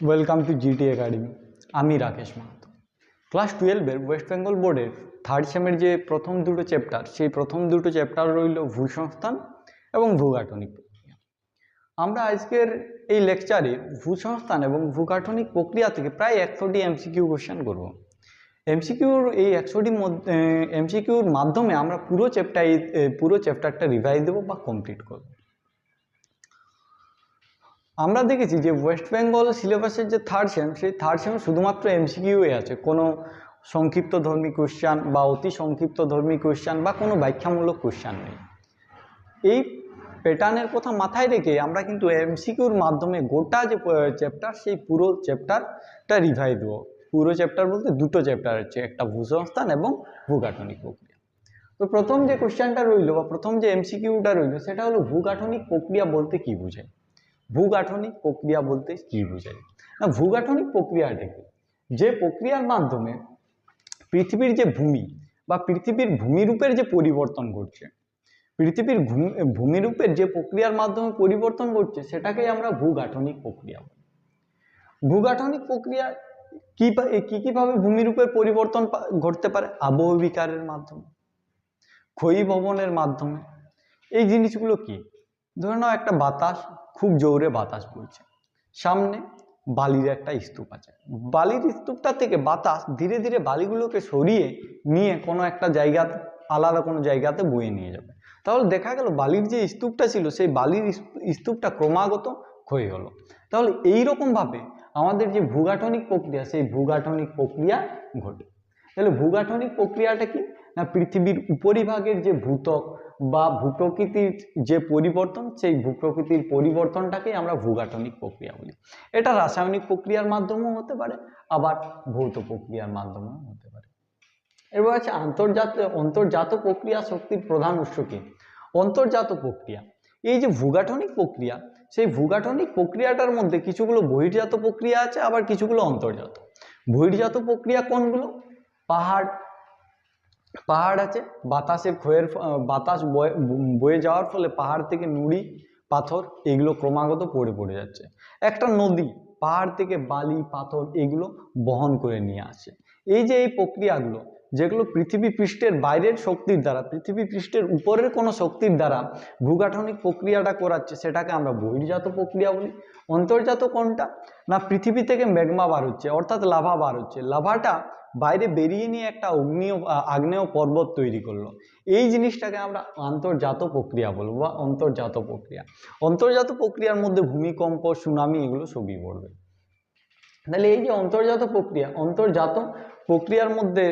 Welcome to GT academy. আমি Rakesh Mahato. Class 12-এর ওয়েস্ট বেঙ্গল বোর্ডের থার্ড সেমের যে প্রথম দুটো চ্যাপ্টার, সেই প্রথম দুটো চ্যাপ্টার রইল ভূসংস্থান এবং ভূগাঠনিক প্রক্রিয়া। আমরা আজকের এই লেকচারে ভূসংস্থান এবং ভূগাঠনিক প্রক্রিয়া থেকে প্রায় 100টি এমসিকিউ কোশ্চেন করব। এমসিকিউর এই 100টি এমসিকিউর মাধ্যমে আমরা পুরো চ্যাপ্টারটা রিভাইজ দেবো বা কমপ্লিট করব। আমরা দেখেছি যে ওয়েস্ট বেঙ্গল সিলেবাসের যে থার্ড সেম, সেই থার্ড সেমে শুধুমাত্র এমসিকিউই আছে, কোনো সংক্ষিপ্ত ধর্মী কোশ্চান বা অতি সংক্ষিপ্ত ধর্মী কোশ্চান বা কোনো ব্যাখ্যামূলক কোশ্চান নেই। এই প্যাটার্নের কথা মাথায় রেখে আমরা কিন্তু এমসিকিউর মাধ্যমে গোটা যে চ্যাপ্টার, সেই পুরো চ্যাপ্টারটা রিভাইজ দেবো। পুরো চ্যাপ্টার বলতে দুটো চ্যাপ্টার হচ্ছে, একটা ভূসংস্থান এবং ভূগাঠনিক প্রক্রিয়া। তো প্রথম যে কোশ্চেনটা রইল বা প্রথম যে এমসিকিউটা রইল সেটা হলো ভূগাঠনিক প্রক্রিয়া বলতে কি বোঝায়। ভূগাঠনিক প্রক্রিয়া বলতে কি বোঝায় না, ভূগাঠনিক প্রক্রিয়াটা কি? যে প্রক্রিয়ার মাধ্যমে পৃথিবীর যে ভূমি বা পৃথিবীর ভূমিরূপের যে পরিবর্তন ঘটছে, পৃথিবীর ভূমিরূপের যে প্রক্রিয়ার মাধ্যমে পরিবর্তন ঘটছে, সেটাকেই আমরা ভূগাঠনিক প্রক্রিয়া বলি। ভূগাঠনিক প্রক্রিয়া কিভাবে ভূমিরূপের পরিবর্তন ঘটতে পারে? আবহবিকারের মাধ্যমে, ক্ষয়ীভবনের মাধ্যমে। এই জিনিসগুলো কি? ধরে নাও একটা বাতাস, খুব জোরে বাতাস বইছে, সামনে বালির একটা স্তূপ আছে, বালির স্তূপটা থেকে বাতাস ধীরে ধীরে বালিগুলোকে সরিয়ে নিয়ে কোনো একটা জায়গাতে, আলাদা কোনো জায়গাতে বয়ে নিয়ে যাবে। তাহলে দেখা গেল বালির যে স্তূপটা ছিল, সেই বালির স্তূপটা ক্রমাগত ক্ষয় হলো। তাহলে এইরকমভাবে আমাদের যে ভূগাঠনিক প্রক্রিয়া, সেই ভূগাঠনিক প্রক্রিয়া ঘটে। তাহলে ভূগাঠনিক প্রক্রিয়াটা কি না, পৃথিবীর উপরিভাগের যে ভূত্বক বা ভূপ্রকৃতির যে পরিবর্তন, সেই ভূপ্রকৃতির পরিবর্তনটাকেই আমরা ভূগাঠনিক প্রক্রিয়া বলি। এটা রাসায়নিক প্রক্রিয়ার মাধ্যমেও হতে পারে, আবার ভৌত প্রক্রিয়ার মাধ্যমেও হতে পারে। এবার আছে অন্তর্জাত প্রক্রিয়া শক্তির প্রধান উৎস কি? অন্তর্জাত প্রক্রিয়া, এই যে ভূগাঠনিক প্রক্রিয়া, সেই ভূগাঠনিক প্রক্রিয়াটার মধ্যে কিছুগুলো বহির্জাত প্রক্রিয়া আছে, আবার কিছুগুলো অন্তর্জাত। বহির্জাত প্রক্রিয়া কোনগুলো? পাহাড় আছে, বাতাস বয়ে যাওয়ার ফলে পাহাড় থেকে নুড়ি পাথর এগুলো ক্রমাগত পড়ে যাচ্ছে। একটা নদী পাহাড় থেকে বালি পাথর এগুলো বহন করে নিয়ে আসে। এই যে এই প্রক্রিয়াগুলো, যেগুলো পৃথিবী পৃষ্ঠের বাইরের শক্তির দ্বারা, পৃথিবী পৃষ্ঠের উপরের কোনো শক্তির দ্বারা ভূগাঠনিক প্রক্রিয়াটা করাচ্ছে, সেটাকে আমরা বহির্জাত প্রক্রিয়া বলি। অন্তর্জাত কোনটা না, পৃথিবী থেকে ম্যাগমা বার হচ্ছে, অর্থাৎ লাভা বার হচ্ছে, লাভাটা বাইরে বেরিয়ে নিয়ে একটা আগ্নেয় পর্বত তৈরি করলো, এই জিনিসটাকে আমরা আন্তর্জাত প্রক্রিয়া বলবো বা অন্তর্জাত প্রক্রিয়া। অন্তর্জাত প্রক্রিয়ার মধ্যে ভূমিকম্প, সুনামি এগুলো সবই পড়বে। তাহলে এই যে অন্তর্জাত প্রক্রিয়ার মধ্যে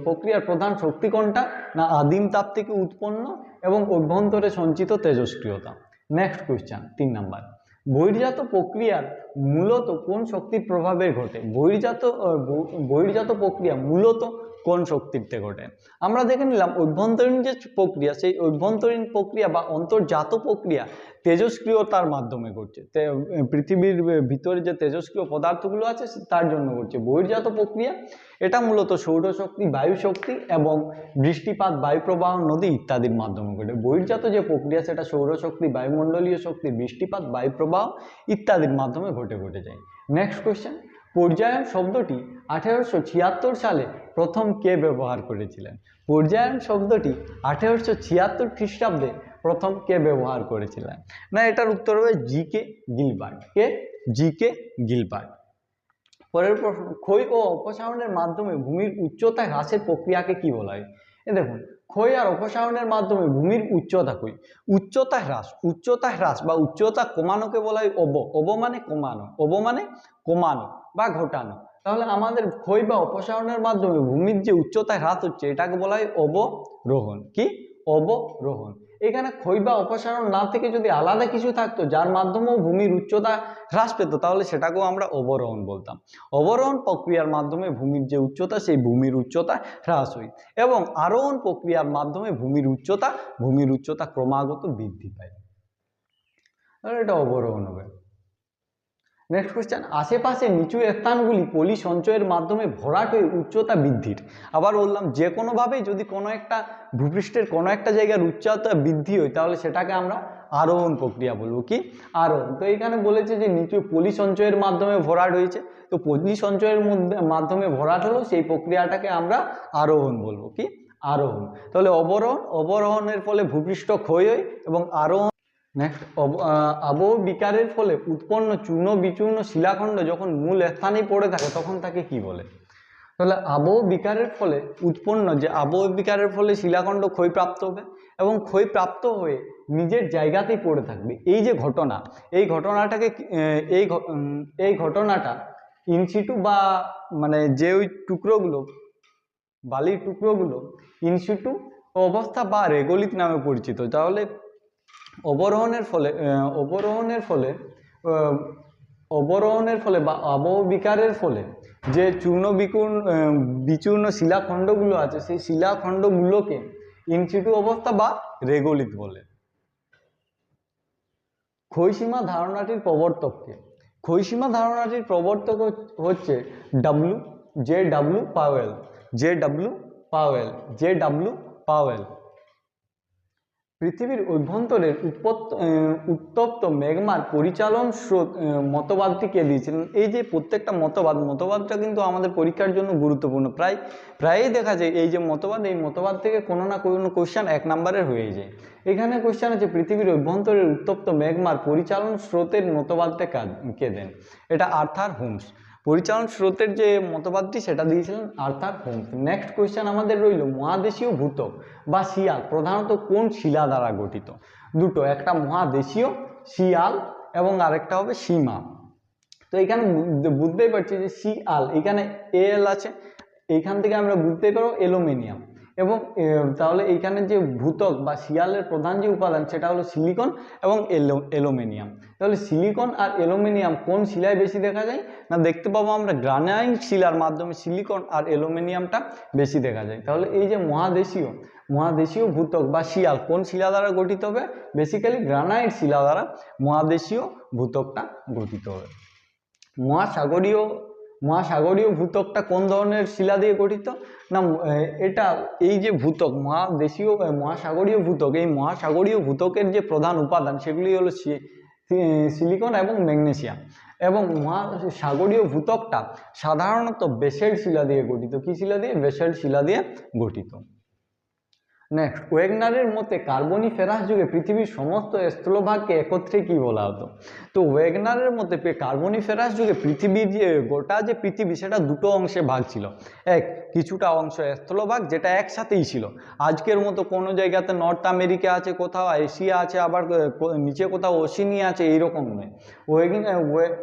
প্রক্রিয়ার প্রধান শক্তি কোনটা না, আদিম তাপ থেকে উৎপন্ন এবং অভ্যন্তরে সঞ্চিত তেজস্ক্রিয়তা। নেক্সট কোয়েশ্চেন 3 নাম্বার, বহির্জাত প্রক্রিয়ার মূলত কোন শক্তির প্রভাবে ঘটে? বহির্জাত প্রক্রিয়া মূলত কোন শক্তিতে ঘটে? আমরা দেখে নিলাম অভ্যন্তরীণ যে প্রক্রিয়া, সেই অভ্যন্তরীণ প্রক্রিয়া বা অন্তর্জাত প্রক্রিয়া তেজস্ক্রিয়তার মাধ্যমে ঘটছে। পৃথিবীর ভিতরে যে তেজস্ক্রিয় পদার্থগুলো আছে তার জন্য ঘটছে। বহির্জাত প্রক্রিয়া এটা মূলত সৌরশক্তি, বায়ু শক্তি এবং বৃষ্টিপাত, বায়ুপ্রবাহ, নদী ইত্যাদির মাধ্যমে ঘটে। বহির্জাত যে প্রক্রিয়া সেটা সৌরশক্তি, বায়ুমণ্ডলীয় শক্তি, বৃষ্টিপাত, বায়ুপ্রবাহ ইত্যাদির মাধ্যমে ঘটে যায়। নেক্সট কোয়েশ্চেন, পর্যায়ন শব্দটি 1876 সালে প্রথম কে ব্যবহার করেছিলেন? পর্যায়ন শব্দটি 1876 খ্রিস্টাব্দে প্রথম কে ব্যবহার করেছিলেন? না, এটার উত্তর হবে জি.কে. গিলবার্ট। জি.কে. গিলবার্ট। পরের প্রশ্ন, ক্ষয় ও অপসারণের মাধ্যমে ভূমির উচ্চতা হ্রাসের প্রক্রিয়াকে কি বলা হয়? দেখুন, ক্ষয় আর অপসারণের মাধ্যমে ভূমির উচ্চতা হ্রাস বা উচ্চতা কমানোকে বলা হয় অব মানে কমানো বা ঘটানো। তাহলে আমাদের ক্ষয় বা অপসারণের মাধ্যমে ভূমির যে উচ্চতা হ্রাস হচ্ছে, এটাকে বলা হয় অবরোহণ। কি? অবরোহণ। এখানে ক্ষয় বা অপসারণ না থেকে যদি আলাদা কিছু থাকতো যার মাধ্যমেও ভূমির উচ্চতা হ্রাস পেত, তাহলে সেটাকেও আমরা অবরোহণ বলতাম। অবরোহণ প্রক্রিয়ার মাধ্যমে ভূমির যে উচ্চতা, সেই ভূমির উচ্চতা হ্রাস হয় এবং আরোহণ প্রক্রিয়ার মাধ্যমে ভূমির উচ্চতা ক্রমাগত বৃদ্ধি পায়। তাহলে এটা অবরোহণ হবে। নেক্সট কোয়েশ্চেন, আশেপাশে নিচু স্থানগুলি পলি সঞ্চয়ের মাধ্যমে ভরাট হয়ে উচ্চতা বৃদ্ধির। আবার বললাম, যে কোনোভাবেই যদি কোনো একটা ভূপৃষ্ঠের কোনো একটা জায়গার উচ্চতা বৃদ্ধি হয়, তাহলে সেটাকে আমরা আরোহণ প্রক্রিয়া বলবো। কি? আরোহণ। তো এখানে বলেছে যে নিচে পলি সঞ্চয়ের মাধ্যমে ভরাট হয়েছে, তো পলি সঞ্চয়ের মাধ্যমে ভরাট হলো, সেই প্রক্রিয়াটাকে আমরা আরোহণ বলবো। কি? আরোহণ। তাহলে অবরোহণ, অবরোহণের ফলে ভূপৃষ্ঠ ক্ষয় হয়, এবং আরোহণ নেক্সট আবহ বিকারের ফলে উৎপন্ন চূর্ণ বিচূর্ণ শিলাখণ্ড যখন মূল স্থানেই পড়ে থাকে তখন তাকে কি বলে? তাহলে আবহ বিকারের ফলে উৎপন্ন যে আবহ বিকারের ফলে শিলাখণ্ড ক্ষয়প্রাপ্ত হবে এবং ক্ষয়প্রাপ্ত হয়ে নিজের জায়গাতেই পড়ে থাকবে, এই যে ঘটনা, এই ঘটনাটাকে এই ঘটনাটা ইনসিটু বা মানে যে ওই টুকরোগুলো, বালির টুকরোগুলো ইনসিটু অবস্থা বা রেগোলিথ নামে পরিচিত। তাহলে অবরোহণের ফলে অবরোহণের ফলে বা আবহ বিকারের ফলে যে বিচূর্ণ শিলাখণ্ডগুলো আছে, সেই শিলাখণ্ডগুলোকে ইনসিটু অবস্থা বা রেগোলিথ বলে। ক্ষয়সীমা ধারণাটির প্রবর্তককে? ক্ষয়সীমা ধারণাটির প্রবর্তক হচ্ছে জে.ডব্লিউ. পাওয়েল। পৃথিবীর অভ্যন্তরের উত্তপ্ত ম্যাগমার পরিচালন স্রোত মতবাদটি কে দিয়েছিলেন? এই যে প্রত্যেকটা মতবাদটা কিন্তু আমাদের পরীক্ষার জন্য গুরুত্বপূর্ণ। প্রায়ই দেখা যায় এই যে এই মতবাদ থেকে কোনো না কোনো কোশ্চেন 1 নম্বরের হয়ে যায়। এখানে কোশ্চেন আছে পৃথিবীর অভ্যন্তরের উত্তপ্ত ম্যাগমার পরিচালন স্রোতের মতবাদটা কে দেন? এটা আর্থার হোমস। পরিচালন স্রোতের যে মতবাদটি সেটা দিয়েছিলেন আর্থার হোমস। নেক্সট কোয়েশ্চেন আমাদের রইল মহাদেশীয় ভূত্বক বা শিয়াল প্রধানত কোন শিলা দ্বারা গঠিত? দুটো, একটা মহাদেশীয় শিয়াল এবং আরেকটা হবে সীমা। তো এখানে বুঝতেই পারছি যে শিয়াল, এখানে এল আছে, এইখান থেকে আমরা বুঝতে পারবো অ্যালুমিনিয়াম, এবং তাহলে এইখানে যে ভূত্বক বা শিয়ালের প্রধান যে উপাদান সেটা হলো সিলিকন এবং অ্যালুমিনিয়াম। তাহলে সিলিকন আর অ্যালুমিনিয়াম কোন শিলায় বেশি দেখা যায়? না, দেখতে পাবো আমরা গ্রানাইট শিলার মাধ্যমে সিলিকন আর অ্যালুমিনিয়ামটা বেশি দেখা যায়। তাহলে এই যে মহাদেশীয় ভূত্বক বা শিয়াল কোন শিলা দ্বারা গঠিত হবে? বেসিক্যালি গ্রানাইট শিলা দ্বারা মহাদেশীয় ভূত্বকটা গঠিত হবে। মহাসাগরীয় ভূত্বকটা কোন ধরনের শিলা দিয়ে গঠিত? না, এটা এই যে ভূত্বক মহাসাগরীয় ভূত্বক, এই মহাসাগরীয় ভূত্বকের যে প্রধান উপাদান সেগুলি হলো সিলিকন এবং ম্যাগনেসিয়াম, এবং মহাসাগরীয় ভূত্বকটা সাধারণত বেসল্ট শিলা দিয়ে গঠিত। কি শিলা দিয়ে? বেসল্ট শিলা দিয়ে গঠিত। নেক্সট, ওয়েগনারের মতে কার্বনিফেরাস যুগে পৃথিবীর সমস্ত স্থলভাগকে একত্রে কি বলা হতো? তো ওয়েগনারের মতে কার্বনিফেরাস যুগে পৃথিবীর যে গোটা যে পৃথিবী সেটা দুটো অংশে ভাগ ছিল। কিছুটা অংশ স্থলভাগ যেটা একসাথেই ছিল, আজকের মতো কোনো জায়গাতে নর্থ আমেরিকা আছে, কোথাও এশিয়া আছে, আবার নিচে কোথাও ওশেনিয়া আছে, এইরকম নয়।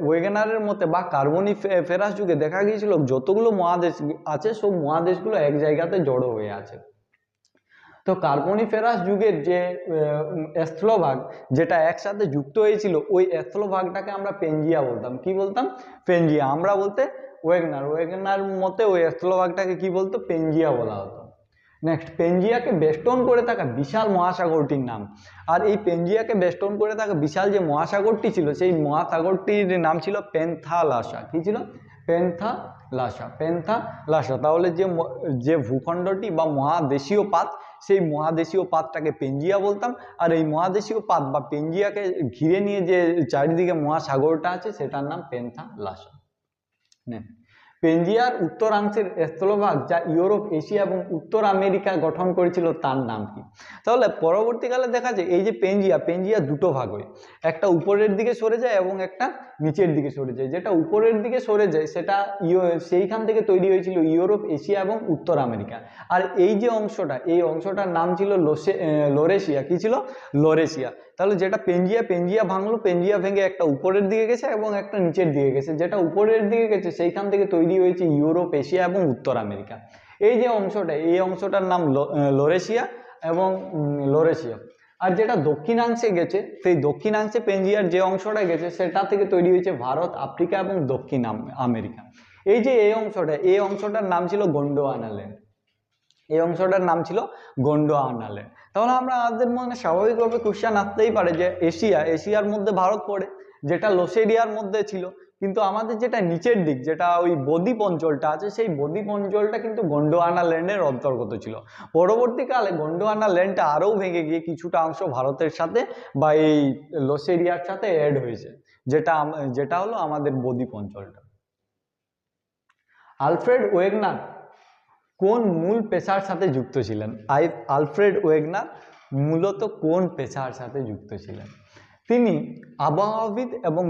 ওয়েগনারের মতে বা কার্বনিফেরাস যুগে দেখা গিয়েছিল যতগুলো মহাদেশ আছে সব মহাদেশগুলো এক জায়গাতে জড়ো হয়ে আছে। তো কার্বনিফেরাস যুগের যে স্থলভাগ যেটা একসাথে যুক্ত হয়েছিল ওই স্থলভাগটাকে আমরা পেনজিয়া বলতাম। কি বলতাম? পেনজিয়া। আমরা বলতে ওয়েগনার মতে ওই স্থলভাগটাকে কি বলতো? পেনজিয়া বলা হতো। নেক্সট, পেনজিয়াকে বেষ্টন করে থাকা বিশাল মহাসাগরটির নাম। আর এই পেনজিয়াকে বেষ্টন করে থাকা বিশাল যে মহাসাগরটি ছিল সেই মহাসাগরটির নাম ছিল প্যান্থালাসা। কি ছিল? প্যান্থালাসা। তাহলে যে ভূখণ্ডটি বা মহাদেশীয় পাত, সেই মহাদেশীয় পাতটাকে পেনজিয়া বলতাম, আর এই মহাদেশীয় পাত বা পেনজিয়াকে ঘিরে নিয়ে যে চারিদিকে মহাসাগরটা আছে সেটার নাম প্যান্থালাসা। পেনজিয়ার উত্তরাংশের স্থলভাগ যা ইউরোপ, এশিয়া এবং উত্তর আমেরিকা গঠন করেছিল তার নাম কি? তাহলে পরবর্তীকালে দেখা যায় এই যে পেনজিয়া দুটো ভাগ হয়, একটা উপরের দিকে সরে যায় এবং একটা নিচের দিকে সরে যায়। যেটা উপরের দিকে সরে যায় সেটা সেইখান থেকে তৈরি হয়েছিল ইউরোপ, এশিয়া এবং উত্তর আমেরিকা। আর এই যে এই অংশটার নাম ছিল লোরেশিয়া। কি ছিল? লোরেশিয়া। তাহলে যেটা পেনজিয়া ভাঙলো, পেনজিয়া ভেঙে একটা উপরের দিকে গেছে এবং একটা নিচের দিকে গেছে। যেটা উপরের দিকে গেছে সেইখান থেকে তৈরি হয়েছে ইউরোপ, এশিয়া এবং উত্তর আমেরিকা। এই যে এই অংশটার নাম লোরেশিয়া। আর যেটা দক্ষিণাংশে গেছে, সেই দক্ষিণাংশে পেনজিয়ার যে অংশটা গেছে সেটা থেকে তৈরি হয়েছে ভারত, আফ্রিকা এবং দক্ষিণ আমেরিকা। এই যে এই অংশটার নাম ছিল গোন্ডোয়ানাল্যান্ড। এই অংশটার নাম ছিল গোন্ডোয়ানাল্যান্ড। তাহলে আমাদের মনে স্বাভাবিকভাবে কোশ্চেন আসতেই পারে যে এশিয়ার মধ্যে ভারত পড়ে, যেটা লোসেরিয়ার মধ্যে ছিল, কিন্তু আমাদের যেটা নিচের দিক, যেটা ওই বদ্বীপ অঞ্চলটা আছে, সেই বদ্বীপ অঞ্চলটা কিন্তু গন্ডোয়ানা ল্যান্ডের অন্তর্গত ছিল। পরবর্তীকালে গন্ডোয়ানা ল্যান্ডটা আরও ভেঙে গিয়ে কিছুটা অংশ ভারতের সাথে বা এই লোসেরিয়ার সাথে অ্যাড হয়েছে, যেটা হলো আমাদের বদ্বীপ অঞ্চলটা। আলফ্রেড ওয়েগনার কোন মূল পেশার সাথে যুক্ত ছিলেন? আলফ্রেড ওয়েগনার মূলত কোন পেশার সাথে যুক্ত ছিলেন? তিনি আবহাওয়াবিদ এবং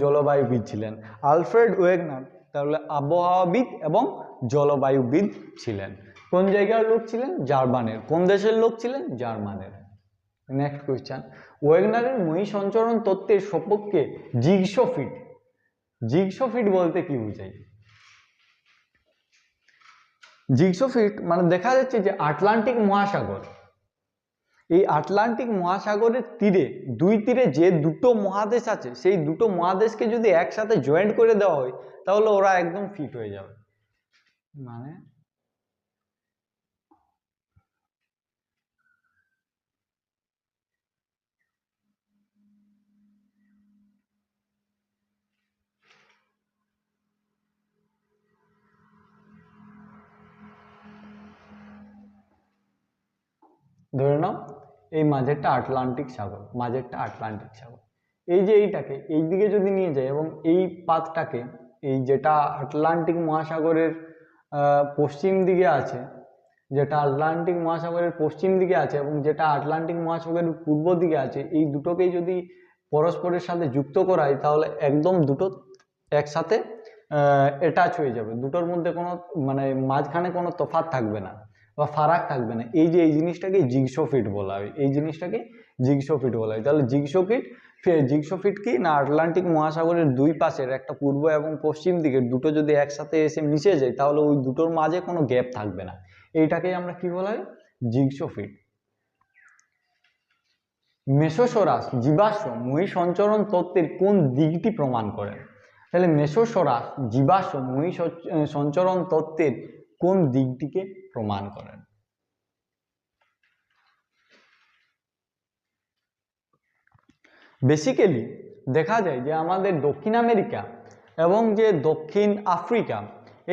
জলবায়ুবিদ ছিলেন। আলফ্রেড ওয়েগনার তাহলে আবহাওয়াবিদ এবং জলবায়ুবিদ ছিলেন। কোন জায়গার লোক ছিলেন? জার্মানের। কোন দেশের লোক ছিলেন? জার্মানের। নেক্সট কোয়েশ্চেন, ওয়েগনারের মহাসঞ্চরণ তত্ত্বের সপক্ষে জিগসফিট। জিগসফিট বলতে কি বোঝায়? জিগসফিট মানে দেখা যাচ্ছে যে আটলান্টিক মহাসাগর, এই আটলান্টিক মহাসাগরের তীরে, দুই তীরে যে দুটো মহাদেশ আছে, সেই দুটো মহাদেশকে যদি একসাথে জয়েন্ট করে দেওয়া হয় তাহলে ওরা একদম ফিট হয়ে যাবে। মানে ধরে নাও এই মাঝেরটা আটলান্টিক সাগর, মাঝেরটা আটলান্টিক সাগর, এই যে এইটাকে এই দিকে যদি নিয়ে যায় এবং এই পাতটাকে, এই যেটা আটলান্টিক মহাসাগরের পশ্চিম দিকে আছে, যেটা আটলান্টিক মহাসাগরের পশ্চিম দিকে আছে এবং যেটা আটলান্টিক মহাসাগরের পূর্ব দিকে আছে, এই দুটোকেই যদি পরস্পরের সাথে যুক্ত করাই তাহলে একদম দুটো একসাথে অ্যাটাচ হয়ে যাবে, দুটোর মধ্যে কোনো মানে মাঝখানে কোনো তফাৎ থাকবে না বা ফারাক থাকবে না। এই যে এই জিনিসটাকে জিগসফিট বলা হয়, এই জিনিসটাকে জিগসফিট বলা হয়। তাহলে জিগসফিট কি না, আটলান্টিক মহাসাগরের দুই পাশের একটা পূর্ব এবং পশ্চিম দিকের দুটো যদি একসাথে এসে মিশে যায় তাহলে ওই দুটোর মাঝে কোনো গ্যাপ থাকবে না, এইটাকেই আমরা কি বলা হয়? জিগসফিট। মেসোসরাস জীবাশ্ম মহাসঞ্চরণ তত্ত্বের কোন দিকটি প্রমাণ করেন? তাহলে মেসোসরাস জীবাশ্ম মহাসঞ্চরণ তত্ত্বের কোন দিকটিকে প্রমাণ করেন? বেসিক্যালি দেখা যায় যে আমাদের দক্ষিণ আমেরিকা এবং যে দক্ষিণ আফ্রিকা,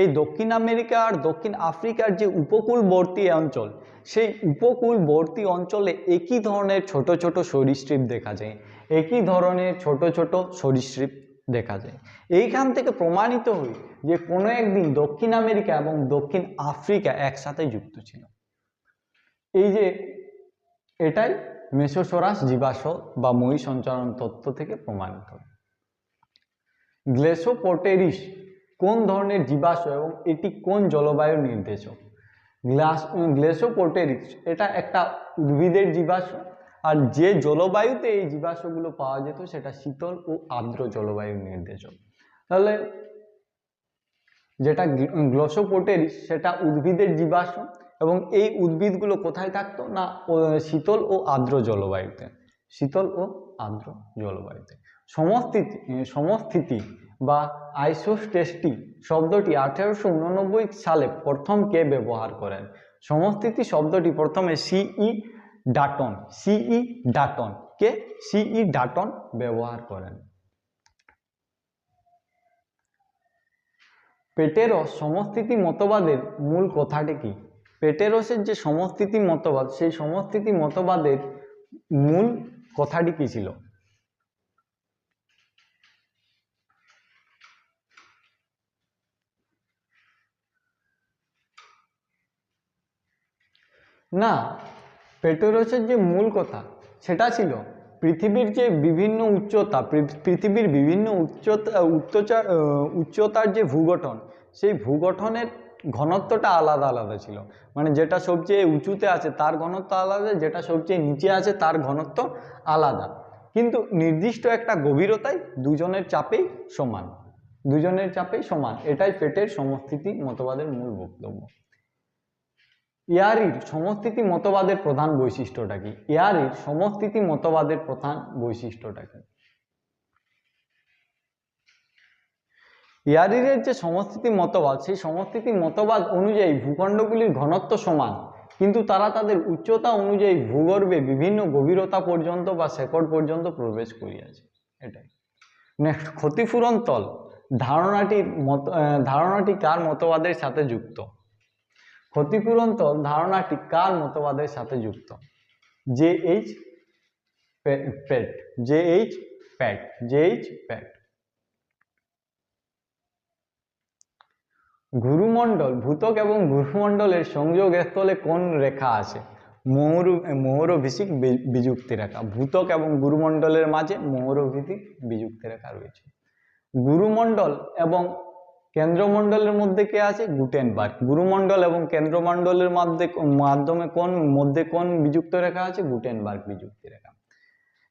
এই দক্ষিণ আমেরিকা আর দক্ষিণ আফ্রিকার যে উপকূলবর্তী অঞ্চল, সেই উপকূলবর্তী অঞ্চলে একই ধরনের ছোট ছোট সরীসৃপ দেখা যায়, একই ধরনের ছোট ছোট সরীসৃপ দেখা যায়। এইখান থেকে প্রমাণিত হয় যে কোনো একদিন দক্ষিণ আমেরিকা এবং দক্ষিণ আফ্রিকা একসাথে যুক্ত ছিল। এই যে এটাই মেসোসরাস জীবাশ্ম বা মহাসঞ্চরণ তত্ত্ব থেকে প্রমাণিত। গ্লেসোপটেরিস কোন ধরনের জীবাশ্ম এবং এটি কোন জলবায়ুর নির্দেশক? গ্লেসোপটেরিস এটা একটা উদ্ভিদের জীবাশ্ম, আর যে জলবায়ুতে এই জীবাশ্মগুলো পাওয়া যেত সেটা শীতল ও আর্দ্র জলবায়ুর নির্দেশক। তাহলে যেটা গ্লেসোপটেরিস সেটা উদ্ভিদের জীবাশ্ম এবং এই উদ্ভিদগুলো কোথায় থাকতো না, শীতল ও আর্দ্র জলবায়ুতে, শীতল ও আর্দ্র জলবায়ুতে। সমস্থিতি বা আইসোস্টেস্টি শব্দটি 1889 সালে প্রথম কে ব্যবহার করেন? সমস্থিতি শব্দটি প্রথমে সিই ডাটন ব্যবহার করেন। পেটেরস সমস্থিতি মতবাদের মূল কথাটি কি? পেটেরসের যে সমস্থিতি মতবাদ, সেই সমস্থিতি মতবাদের মূল কথাটি কি ছিল? না, পেটেরসের যে মূল কথা সেটা ছিল পৃথিবীর যে বিভিন্ন উচ্চতা, পৃথিবীর বিভিন্ন উচ্চতার যে ভূগঠন, সেই ভূগঠনের ঘনত্বটা আলাদা আলাদা ছিল। মানে যেটা সবচেয়ে উঁচুতে আছে তার ঘনত্ব আলাদা, যেটা সবচেয়ে নিচে আছে তার ঘনত্ব আলাদা, কিন্তু নির্দিষ্ট একটা গভীরতায় দুজনের চাপেই সমান। এটাই পেটের সমস্থিতি মতবাদের মূল বক্তব্য। ইয়ারির সমস্থিতি মতবাদের প্রধান বৈশিষ্ট্যটা কি? ইয়ারির সমস্থিতি মতবাদের প্রধান বৈশিষ্ট্যটা কি? ইয়ারির যে সমস্থিতি মতবাদ, সেই সমস্থিতি মতবাদ অনুযায়ী ভূখণ্ডগুলির ঘনত্ব সমান, কিন্তু তারা তাদের উচ্চতা অনুযায়ী ভূগর্ভে বিভিন্ন গভীরতা পর্যন্ত বা শেকড় পর্যন্ত প্রবেশ করিয়াছে। এটাই নেক্সট, ক্ষতিপূরণ তল ধারণাটি কার মতবাদের সাথে যুক্ত? ক্ষতিপূরণ তল ধারণাটি কার মতবাদের সাথে যুক্ত? জে.এইচ. প্যাট। জে.এইচ. প্যাট। জে.এইচ. প্যাট। গুরুমণ্ডল, ভূত্বক এবং গুরুমণ্ডলের সংযোগ স্থলে কোন রেখা আছে? মৌরভিত্তিক বিযুক্তি রেখা। ভূত্বক এবং গুরুমণ্ডলের মাঝে মৌরভিত্তিক বিযুক্তি রেখা রয়েছে। গুরুমণ্ডল এবং কেন্দ্রমণ্ডলের মধ্যে কে আছে? গুটেনবার্গ। গুরুমণ্ডল এবং কেন্দ্রমণ্ডলের মধ্যে কোন বিযুক্ত রেখা আছে? গুটেনবার্গ বিযুক্তি রেখা।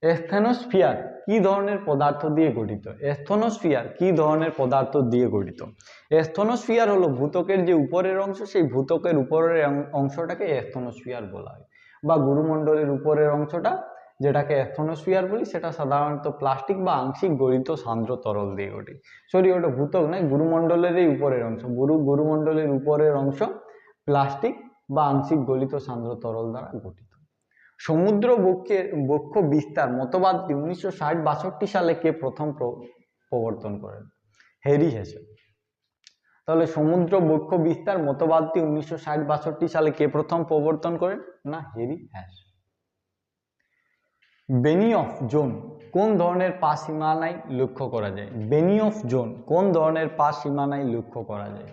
স্থেনোস্ফিয়ার কি ধরনের পদার্থ দিয়ে গঠিত? স্থেনোস্ফিয়ার কি ধরনের পদার্থ দিয়ে গঠিত? স্থেনোস্ফিয়ার হলো ভূত্বকের যে উপরের অংশ, সেই ভূত্বকের উপরের অংশটাকে স্থেনোস্ফিয়ার বলা হয়। বা গুরুমণ্ডলের উপরের অংশটা যেটাকে স্থেনোস্ফিয়ার বলি, সেটা সাধারণত প্লাস্টিক বা আংশিক গলিত সান্দ্র তরল দিয়ে গঠিত। সরি, ওটা ভূত্বক নয়, গুরুমণ্ডলের এই উপরের অংশ। গুরুমণ্ডলের উপরের অংশ প্লাস্টিক বা আংশিক গলিত সান্দ্র তরল দ্বারা গঠিত। সমুদ্র বক্ষ বিস্তার মতবাদটি 1960-62 সালে কে প্রথম প্রবর্তন করেন? হ্যারি হেসেল। তাহলে সমুদ্র বক্ষ বিস্তার মতবাদটি 1960-62 সালে কে প্রথম প্রবর্তন করেন? না, হ্যারি হেসেল। বেনিয়ফ জোন কোন ধরনের পাশ সীমানায় লক্ষ্য করা যায়? বেনিয়ফ জোন কোন ধরনের পাশ সীমানায় লক্ষ্য করা যায়?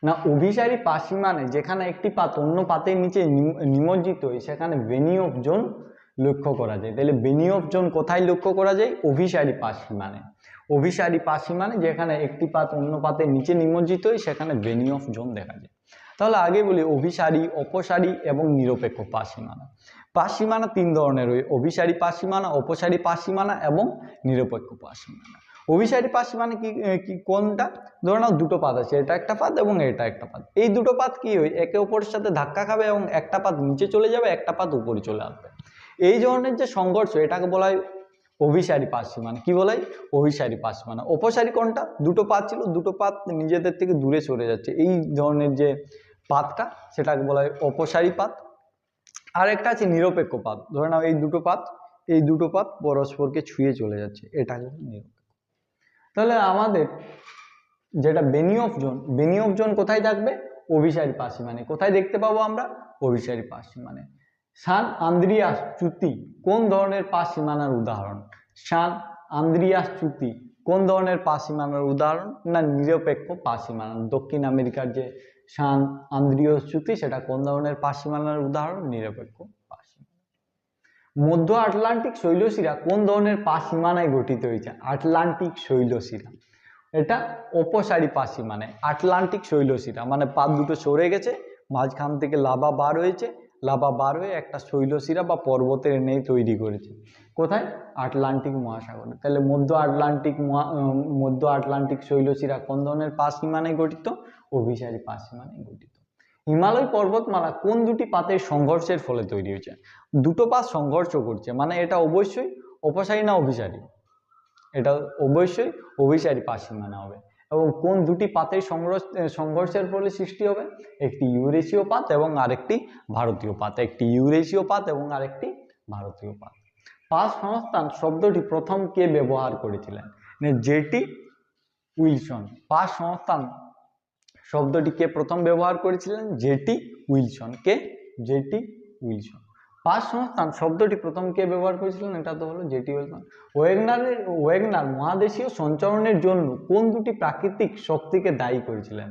না, অভিসারী পাশ সীমানায় যেখানে একটি পাত অন্য পাতের নিচে নিমজ্জিত হয় সেখানে বেনিয়ফ জোন লক্ষ্য করা যায়। তাহলে বেনিয়ফ জোন কোথায় লক্ষ্য করা যায়? অভিসারী পাশ সীমানায়। অভিসারী পাশ সীমানায় যেখানে একটি পাত অন্য পাতের নিচে নিমজ্জিত হয় সেখানে বেনিয়ফ জোন দেখা যায়। তাহলে আগে বলি অভিসারী, অপসারী এবং নিরপেক্ষ পাশ সীমানা। পাশ সীমানা তিন ধরনের হয়: অভিসারী পাশ সীমানা, অপসারী পাশ সীমানা এবং নিরপেক্ষ পাশ সীমানা। অভিসারী পাশ সীমানা কি কোনটা? ধরে নাও দুটো পাত আছে, এটা একটা পাত এবং এটা একটা পাত। এই দুটো পাত কি হয়? একে অপরের সাথে ধাক্কা খাবে এবং একটা পাত নিচে চলে যাবে, একটা পাত উপরে চলে আসবে। এই ধরনের যে সংঘর্ষ, এটাকে বলা হয় অভিসারী পাশ সীমানা। কি বলা হয়? অভিসারী পাশ সীমানা। অপসারী কোনটা? দুটো পাত ছিল, দুটো পাত নিজেদের থেকে দূরে সরে যাচ্ছে, এই ধরনের যে পাতটা সেটাকে বলা হয় অপসারী পাত। আর একটা আছে নিরপেক্ষ পাত। ধরে নাও এই দুটো পাত পরস্পরকে ছুঁয়ে চলে যাচ্ছে, এটাকে নিরপেক্ষ। তাহলে আমাদের যেটা বেনিয়ফ জোন কোথায় থাকবে? অভিসারী পাশ সীমানায়। কোথায় দেখতে পাবো আমরা? অভিসারী পাশ সীমানায়। সান আন্দ্রিয়াস চুক্তি কোন ধরনের পাশ সীমানার উদাহরণ? সান আন্দ্রিয়াস চুক্তি কোন ধরনের পাশ সীমানার উদাহরণ? না, নিরপেক্ষ পাশ সীমানা। দক্ষিণ আমেরিকার যে সান আন্দ্রিয়াস চুক্তি, সেটা কোন ধরনের পাশ সীমানার উদাহরণ? নিরপেক্ষ পাশ সীমানা। মধ্য আটলান্টিক শৈলশিরা কোন ধরনের পাশ সীমানায় গঠিত হয়েছে? আটলান্টিক শৈলশিরা, এটা অপসারী পাশ সীমানায়। আটলান্টিক শৈলশিরা মানে পাত দুটো সরে গেছে, মাঝখান থেকে লাভা বার হয়েছে, লাভা বার হয়ে একটা শৈলশিরা বা পর্বতের নেই তৈরি করেছে। কোথায়? আটলান্টিক মহাসাগরে। তাহলে মধ্য আটলান্টিক শৈলশিরা কোন ধরনের পাশ সীমানায় গঠিত? অভিসারী পাশ সীমানায় গঠিত। হিমালয় পর্বতমালা কোন দুটি পাতের সংঘর্ষের ফলে তৈরি হয়েছে? দুটো পাত সংঘর্ষ করছে, মানে এটা অবশ্যই অপসারী না অভিসারী? এটা অবশ্যই অভিসারী পাশ সীমানা হবে। এবং কোন দুটি পাতের সংঘর্ষের ফলে সৃষ্টি হবে? একটি ইউরেশীয় পাত এবং আরেকটি ভারতীয় পাত। একটি ইউরেশীয় পাত এবং আরেকটি ভারতীয় পাত। পাশ সংস্থান শব্দটি প্রথম কে ব্যবহার করেছিলেন? J T Wilson. পাশ সংস্থান শব্দটি কে প্রথম ব্যবহার করেছিলেন? J T Wilson. কে? J T Wilson. পাশ সংস্থান শব্দটি প্রথম কে ব্যবহার করেছিলেন? এটা তো হলো জেটি উইলসন। ওয়েগনার মহাদেশীয় সঞ্চরণের জন্য কোন দুটি প্রাকৃতিক শক্তিকে দায়ী করেছিলেন?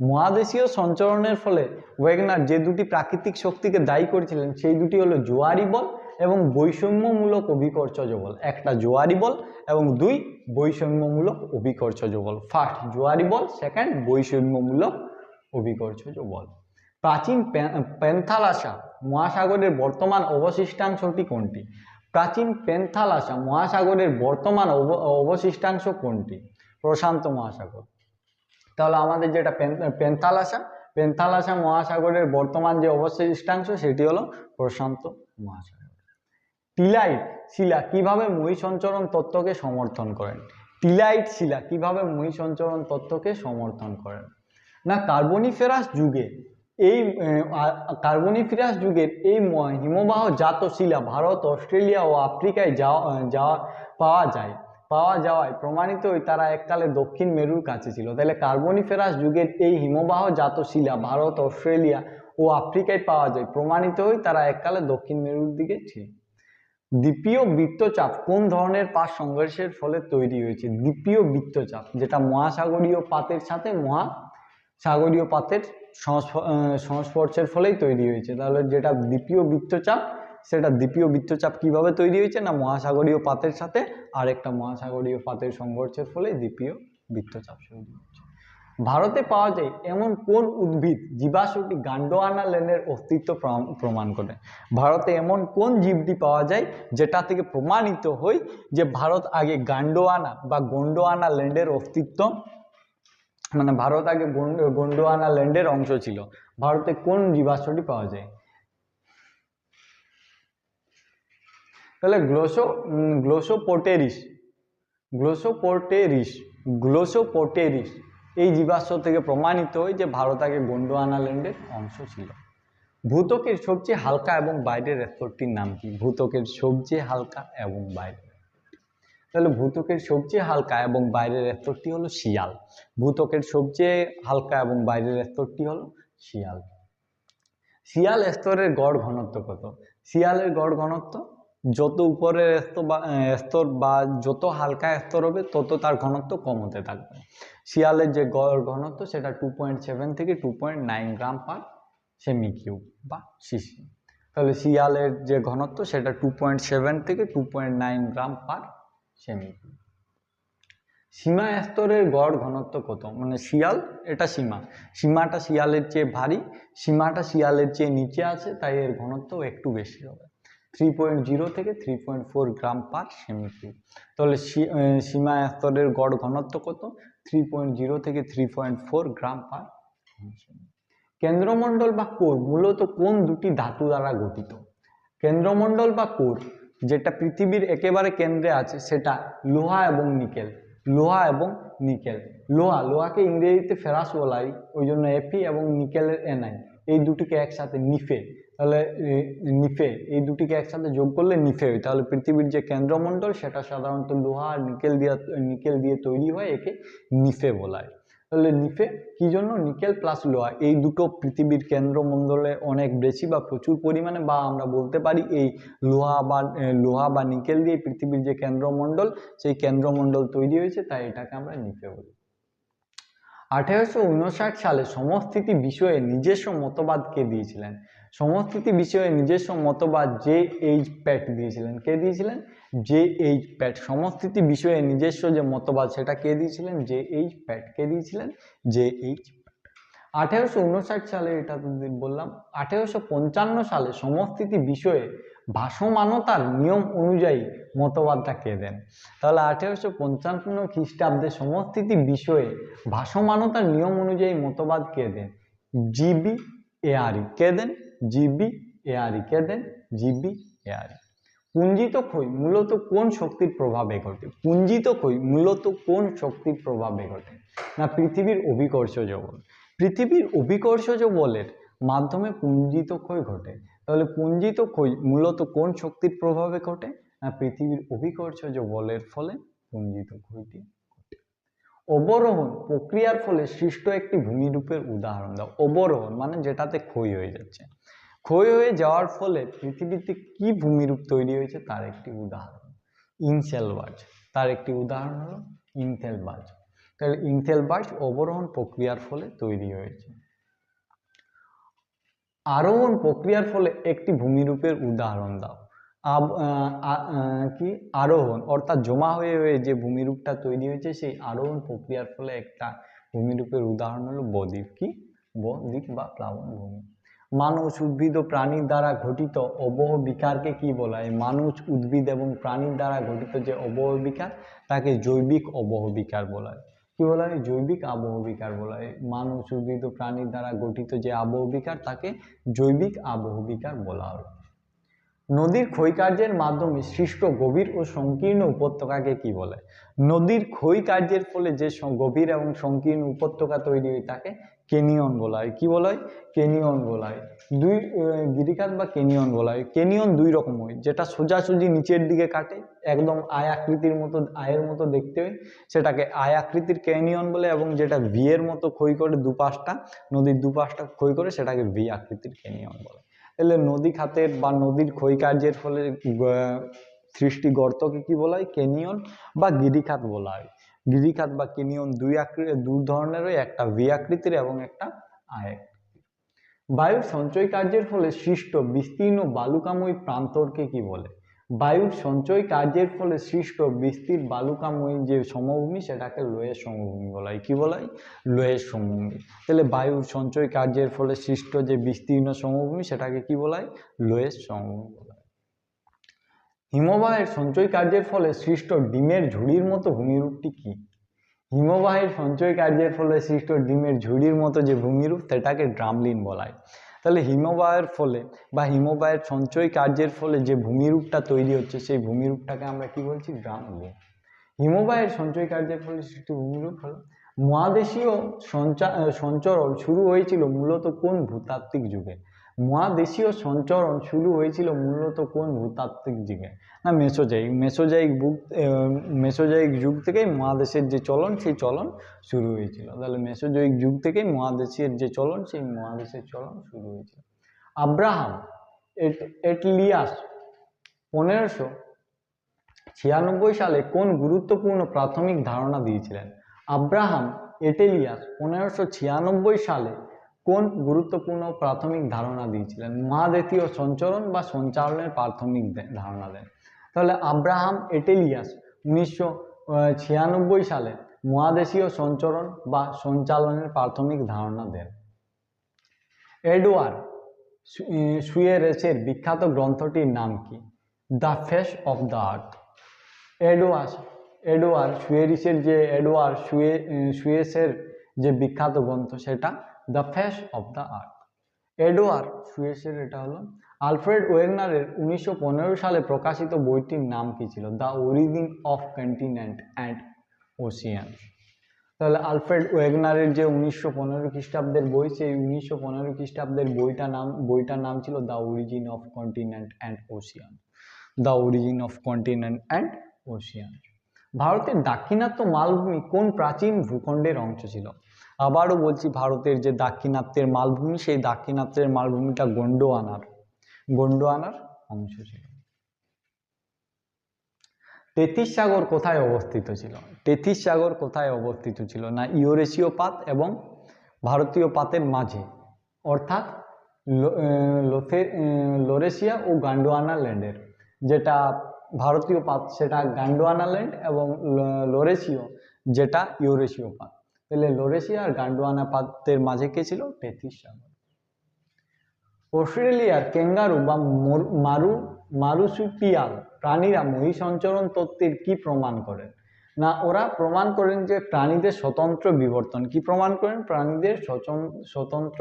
মহাদেশীয় সঞ্চরণের ফলে ওয়েগনার যে দুটি প্রাকৃতিক শক্তিকে দায়ী করেছিলেন সেই দুটি হলো জোয়ারি বল এবং বৈষম্যমূলক অভিকর্ষজ বল। একটা জোয়ারি বল এবং দুই বৈষম্যমূলক অভিকর্ষজ বল। ফার্স্ট জোয়ারি বল, সেকেন্ড বৈষম্যমূলক অভিকর্ষজ বল। প্রাচীন প্যান্থালাসা মহাসাগরের বর্তমান অবশিষ্টাংশটি কোনটি? প্রাচীন প্যান্থালাসা মহাসাগরের বর্তমান অবশিষ্টাংশ কোনটি? প্রশান্ত মহাসাগর। তাহলে আমাদের যেটা প্যান্থালাসা মহাসাগরের বর্তমান যে অবশিষ্টাংশ সেটি হলো প্রশান্ত মহাসাগর। টিলাইট শিলা কিভাবে মহীসঞ্চরণ তত্ত্বকে সমর্থন করেন? টিলাইট শিলা কিভাবে মহীসঞ্চরণ তত্ত্বকে সমর্থন করেন? না, কার্বনিফেরাস যুগের এই হিমবাহ জাত শিলা ভারত, অস্ট্রেলিয়া ও আফ্রিকায় পাওয়া যায়। পাওয়া যাওয়ায় প্রমাণিত হয় তারা এককালে দক্ষিণ মেরুর কাছে ছিল। তাহলে কার্বনিফেরাস যুগের এই হিমবাহ জাত শিলা ভারত, অস্ট্রেলিয়া ও আফ্রিকায় পাওয়া যায়, প্রমাণিত হয় তারা এককালে দক্ষিণ মেরুর দিকে ছিল। দ্বীপীয় বৃত্তচাপ কোন ধরনের পাত সংঘর্ষের ফলে তৈরি হয়েছে? দ্বীপীয় বৃত্তচাপ যেটা মহাসাগরীয় পাতের সাথে মহাসাগরীয় পাতের সংস্পর্শের ফলেই তৈরি হয়েছে। তাহলে যেটা দ্বীপীয় বৃত্তচাপ, সেটা দ্বীপীয় বৃত্তচাপ কিভাবে তৈরি হয়েছে না মহাসাগরীয় পাতের সাথে আরেকটা মহাসাগরীয় পাতের সংঘর্ষের ফলে দ্বীপীয় বৃত্তচাপ তৈরি হয়েছে। ভারতে পাওয়া যায় এমন কোন উদ্ভিদ জীবাশ্মটি গান্ডোয়ানা ল্যান্ডের অস্তিত্ব প্রমাণ করে? ভারতে এমন কোন জীবটি পাওয়া যায় যেটা থেকে প্রমাণিত হয় যে ভারত আগে গান্ডোয়ানা বা গোন্ডোয়ানা ল্যান্ডের অস্তিত্ব, মানে ভারত আগে গোন্ডোয়ানা ল্যান্ডের অংশ ছিল। ভারতে কোন জীবাশ্মটি পাওয়া যায়? তাহলে গ্লোসোপোটেরিস এই জীবাশ্ম থেকে প্রমাণিত হয় যে ভারত আগে গোন্ডোয়ানা ল্যান্ডের অংশ ছিল। ভূত্বকের সবচেয়ে হালকা এবং বাইরের স্তরটির নাম কি? ভূত্বকের সবচেয়ে হালকা এবং বাইরের, তাহলে ভূত্বকের সবচেয়ে হালকা এবং বাইরের স্তরটি হলো শিয়াল। ভূত্বকের সবচেয়ে হালকা এবং বাইরের স্তরটি হলো শিয়াল। শিয়াল স্তরের গড় ঘনত্ব কত? শিয়ালের গড় ঘনত্ব যত উপরের স্তর বা যত হালকা স্তর হবে তত তার ঘনত্ব কম হতে থাকবে। শিয়ালের যে গড় ঘনত্ব সেটা 2.7 থেকে 2.9 গ্রাম পার সেমি কিউব বা সিসি। তাহলে শিয়ালের যে ঘনত্ব সেটা 2.7 থেকে 2.9 গ্রাম পার সেমি কিউব। সীমা স্তরের গড় ঘনত্ব কত? মানে শিয়াল এটা সীমাটা শিয়ালের চেয়ে ভারী, সীমাটা শিয়ালের চেয়ে নিচে আছে, তাই এর ঘনত্ব একটু বেশি হবে, 3.0 থেকে 3.4 গ্রাম পার সেমি কিউব। তাহলে সীমা স্তরের গড় ঘনত্ব কত? 3.0 থেকে 3.4 গ্রাম পার সেমি। কেন্দ্রমণ্ডল বা কোর মূলত কোন দুটি ধাতু দ্বারা গঠিত? কেন্দ্রমণ্ডল বা কোর যেটা পৃথিবীর একেবারে কেন্দ্রে আছে সেটা লোহা এবং নিকেল। লোহাকে ইংরেজিতে ফেরাস বলা হয়, ওই জন্য Fe, এবং নিকেলের Ni, এই দুটিকে একসাথে নিফে, তাহলে এই দুটিকে একসাথে যোগ করলে নিফে হয়। তাহলে পৃথিবীর যে কেন্দ্রমণ্ডল সেটা সাধারণত লোহা আর নিকেল দিয়ে তৈরি হয়, একে নিফে বলা হয়। তাহলে নিফে কি জন্য? নিকেল প্লাস লোহা এই দুটো পৃথিবীর কেন্দ্রমণ্ডলে অনেক বেশি বা প্রচুর পরিমাণে, বা আমরা বলতে পারি এই লোহা বা নিকেল দিয়ে পৃথিবীর যে কেন্দ্রমণ্ডল সেই কেন্দ্রমণ্ডল তৈরি হয়েছে, তাই এটাকে আমরা নিফে বলি। 1859 সালে সমস্থিতি বিষয়ে নিজস্ব মতবাদ কে দিয়েছিলেন? সমস্থিতি বিষয়ে নিজস্ব মতবাদ J.H. প্যাট দিয়েছিলেন। কে দিয়েছিলেন? J.H. প্যাট। সমস্থিতি বিষয়ে নিজস্ব যে মতবাদ সেটা কে দিয়েছিলেন? J.H. প্যাট। কে দিয়েছিলেন? J.H. প্যাট। 1859 সালে, এটা তো বললাম। 1855 সালে সমস্থিতি বিষয়ে ভাসমানতার নিয়ম অনুযায়ী মতবাদটা কে দেন? তাহলে 1855 খ্রিস্টাব্দে সমস্থিতি বিষয়ে ভাসমানতার নিয়ম অনুযায়ী মতবাদ কে দেন? জিবি এয়ারি। কে দেন? জিবি এয়ারি। কে দেন? জিবি এয়ারি। পুঞ্জিত ক্ষয় মূলত কোন শক্তির প্রভাবে ঘটে? পুঞ্জিত ক্ষয় মূলত কোন শক্তির প্রভাবে ঘটে? না পৃথিবীর অভিকর্ষজ বল। পৃথিবীর অভিকর্ষজ বলের মাধ্যমে পুঞ্জিত ক্ষয় ঘটে। তাহলে পুঞ্জিত ক্ষয় মূলত কোন শক্তির প্রভাবে ঘটে? না পৃথিবীর অভিকর্ষজ বলের ফলে পুঞ্জিত ক্ষয়টি ঘটে। অবরোহণ প্রক্রিয়ার ফলে সৃষ্ট একটি ভূমিরূপের উদাহরণ দাও। অবরোহণ মানে যেটাতে ক্ষয় হয়ে যাচ্ছে। ক্ষয় হয়ে যাওয়ার ফলে পৃথিবীতে কি ভূমিরূপ তৈরি হয়েছে তার একটি উদাহরণ ইনসেলবার্জ। তার একটি উদাহরণ হলো ইনসেলবার্জ। তাহলে ইনসেলবার্জ অবরোহণ প্রক্রিয়ার ফলে তৈরি হয়েছে। আরোহণ প্রক্রিয়ার ফলে একটি ভূমিরূপের উদাহরণ দাও। কি আরোহণ অর্থাৎ জমা হয়ে হয়ে যে ভূমিরূপটা তৈরি হয়েছে সেই আরোহণ প্রক্রিয়ার ফলে একটা ভূমিরূপের উদাহরণ হলো বদ্বীপ। কি বদ্বীপ বা প্লাবন ভূমি। মানুষ, উদ্ভিদ ও প্রাণীর দ্বারা ঘটিত অবহ বিকারকে কি বলা হয়? মানুষ, উদ্ভিদ এবং প্রাণীর দ্বারা ঘটিত যে অবহ বিকার তাকে জৈবিক অবহ বিকার বলা হয়। কি বলা হয়? জৈবিক আবহ বিকার বলা হয়। মানুষ, উদ্ভিদ ও প্রাণীর দ্বারা গঠিত যে আবহ বিকার তাকে জৈবিক আবহ বিকার বলা হয়। নদীর ক্ষয়কার্যের মাধ্যমে সৃষ্ট গভীর ও সংকীর্ণ উপত্যকাকে কি বলে? নদীর ক্ষয়কার্যের ফলে যে গভীর এবং সংকীর্ণ উপত্যকা তৈরি হয় তাকে কেনিয়ন বলা হয়। কি বলা হয়? কেনিয়ন বলা হয়। গিরিখাত বা কেনিয়ন বলা হয়। কেনিয়ন দুই রকম হয়, যেটা সোজাসুজি নিচের দিকে কাটে, একদম আয় আকৃতির মতো, আয়ের মতো দেখতে হয়, সেটাকে আয় আকৃতির কেনিয়ন বলে, এবং যেটা ভি এর মতো ক্ষয় করে দুপাশটা, নদীর দুপাশটা ক্ষয় করে, সেটাকে ভি আকৃতির কেনিয়ন বলে। তাহলে নদী খাতের বা নদীর ক্ষয় কার্যের ফলে সৃষ্টি গর্তকে কি বলা হয়? কেনিয়ন বা গিরিখাত বলা হয়। গিরিখাত বা কেনিয়ন দুই ধরনের হয়, একটা ভি আকৃতির এবং একটা আয়। বায়ুর সঞ্চয় কার্যের ফলে সৃষ্ট বিস্তীর্ণ বালুকাময়ী প্রান্তরকে কি বলে? বায়ুর সঞ্চয় কার্যের ফলে সৃষ্ট বিস্তীর্ণ বালুকাময়ী যে সমভূমি, সেটাকে লোয়ের সমভূমি বলা হয়। কি বলা হয়? লোয়ের সমভূমি। তাহলে বায়ুর সঞ্চয় কার্যের ফলে সৃষ্ট যে বিস্তীর্ণ সমভূমি, সেটাকে কি বলা হয়? লোয়ের সমভূমি বলা হয়। হিমবাহের সঞ্চয় কার্যের ফলে সৃষ্ট ডিমের ঝুড়ির মতো ভূমিরূপটি কি? হিমবাহের সঞ্চয় কার্যের ফলে সৃষ্ট ডিমের ঝুড়ির মতো যে ভূমিরূপ, সেটাকে ড্রামলিন বলা হয়। তাহলে হিমবাহের ফলে বা হিমবাহের সঞ্চয় কার্যের ফলে যে ভূমিরূপটা তৈরি হচ্ছে, সেই ভূমিরূপটাকে আমরা কি বলছি? ড্রামলিন। হিমবাহের সঞ্চয় কার্যের ফলে সৃষ্ট ভূমিরূপ হল মহাদেশীয় সঞ্চরণ শুরু হয়েছিল মূলত কোন ভূতাত্ত্বিক যুগে? মহাদেশীয় সঞ্চরণ শুরু হয়েছিল মূলত কোন ভূতাত্ত্বিক যুগে? না, মেসোজয়িক যুগ থেকেই মহাদেশের যে চলন, সেই চলন শুরু হয়েছিল। তাহলে মেসোজয়িক যুগ থেকেই মহাদেশের যে চলন, সেই মহাদেশের চলন শুরু হয়েছিল। আব্রাহাম এটলিয়াস 1596 সালে কোন গুরুত্বপূর্ণ প্রাথমিক ধারণা দিয়েছিলেন? আব্রাহাম এটেলিয়াস 1596 সালে কোন গুরুত্বপূর্ণ প্রাথমিক ধারণা দিয়েছিলেন? মহাদেশীয় সঞ্চরণ বা সঞ্চালনের প্রাথমিক ধারণা দেন। তাহলে আব্রাহাম এটেলিয়াস 1996 সালে মহাদেশীয় সঞ্চরণ বা সঞ্চালনের প্রাথমিক ধারণা দেন। এডওয়ার্ড সুয়েরেসের বিখ্যাত গ্রন্থটির নাম কি? The face of the earth. Edward সুয়েসের যে বিখ্যাত গ্রন্থ, সেটা the face of the earth. Edward সুয়েসের এটা হলো। আলফ্রেড ওয়েগনারের 1915 সালে প্রকাশিত বইটির নাম কি ছিল? The origin of continent and Ocean. তাহলে আলফ্রেড ওয়েগনারের যে 1915 খ্রিস্টাব্দের বই, সেই 1915 খ্রিস্টাব্দের বইটার নাম ছিল the origin of continent and Ocean. The origin of continent and Ocean. ভারতের দাক্ষিণাত্য মালভূমি কোন প্রাচীন ভূখণ্ডের অংশ ছিল? আবারও বলছি, ভারতের যে দাক্ষিণাত্যের মালভূমি, সেই দাক্ষিণাত্যের মালভূমিটা গোন্ডোয়ানার অংশ ছিল। তেথিস সাগর কোথায় অবস্থিত ছিল? তেথিস সাগর কোথায় অবস্থিত ছিল? না, ইউরেশীয় পাত এবং ভারতীয় পাতের মাঝে, অর্থাৎ লোরেশিয়া ও গন্ডোয়ানা ল্যান্ডের। যেটা ভারতীয় পাত, সেটা গন্ডোয়ানা ল্যান্ড, এবং লোরেশীয় যেটা ইউরেশীয় পাত। তাহলে লোরেশিয়া আর গন্ডোয়ানা পাতের মাঝে কে ছিল? তেথিস সাগর। অস্ট্রেলিয়ার ক্যাঙ্গারু বা মারুসুপিয়াল প্রাণীরা মহিষঞ্চরণ তত্ত্বের কি প্রমাণ করেন? না, ওরা প্রমাণ করেন যে প্রাণীদের স্বতন্ত্র বিবর্তন। কি প্রমাণ করেন? প্রাণীদের স্বতন্ত্র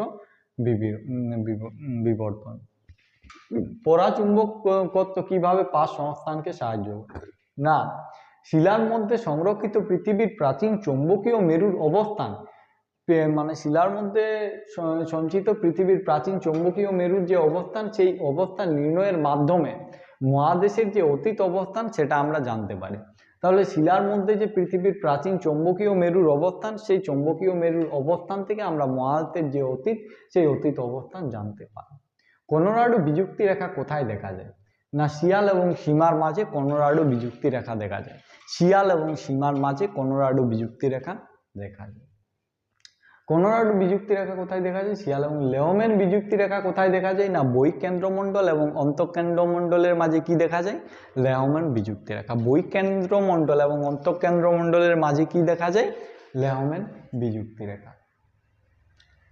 বিবর্তন। পরাচুম্বকত্ব কিভাবে পাশ সংস্থানকে সাহায্য করে? না, শিলার মধ্যে সংরক্ষিত পৃথিবীর প্রাচীন চৌম্বকীয় মেরুর অবস্থান, মানে শিলার মধ্যে সঞ্চিত পৃথিবীর প্রাচীন চৌম্বকীয় মেরুর যে অবস্থান, সেই অবস্থান নির্ণয়ের মাধ্যমে মহাদেশের যে অতীত অবস্থান, সেটা আমরা জানতে পারি। তাহলে শিলার মধ্যে যে পৃথিবীর প্রাচীন চৌম্বকীয় মেরুর অবস্থান, সেই চৌম্বকীয় মেরুর অবস্থান থেকে আমরা মহাদেশের যে অতীত, সেই অতীত অবস্থান জানতে পারি। কলোরাডো বিযুক্তি রেখা কোথায় দেখা যায়? না, শিয়াল এবং সীমার মাঝে কলোরাডো বিযুক্তি রেখা দেখা যায়। শিয়াল এবং সীমার মাঝে কলোরাডো বিযুক্তি রেখা দেখা যায়। কলোরাডো বিযুক্তি রেখা কোথায় দেখা যায়? শিয়াল এবং লেহম্যান বিযুক্তি রেখা কোথায় দেখা যায়? না, বহিঃকেন্দ্রমণ্ডল এবং অন্তঃকেন্দ্রমণ্ডলের মাঝে কি দেখা যায়? লেহম্যান বিযুক্তি রেখা। বহিঃকেন্দ্রমণ্ডল এবং অন্তঃকেন্দ্রমণ্ডলের মাঝে কি দেখা যায়? লেহম্যান বিযুক্তি রেখা।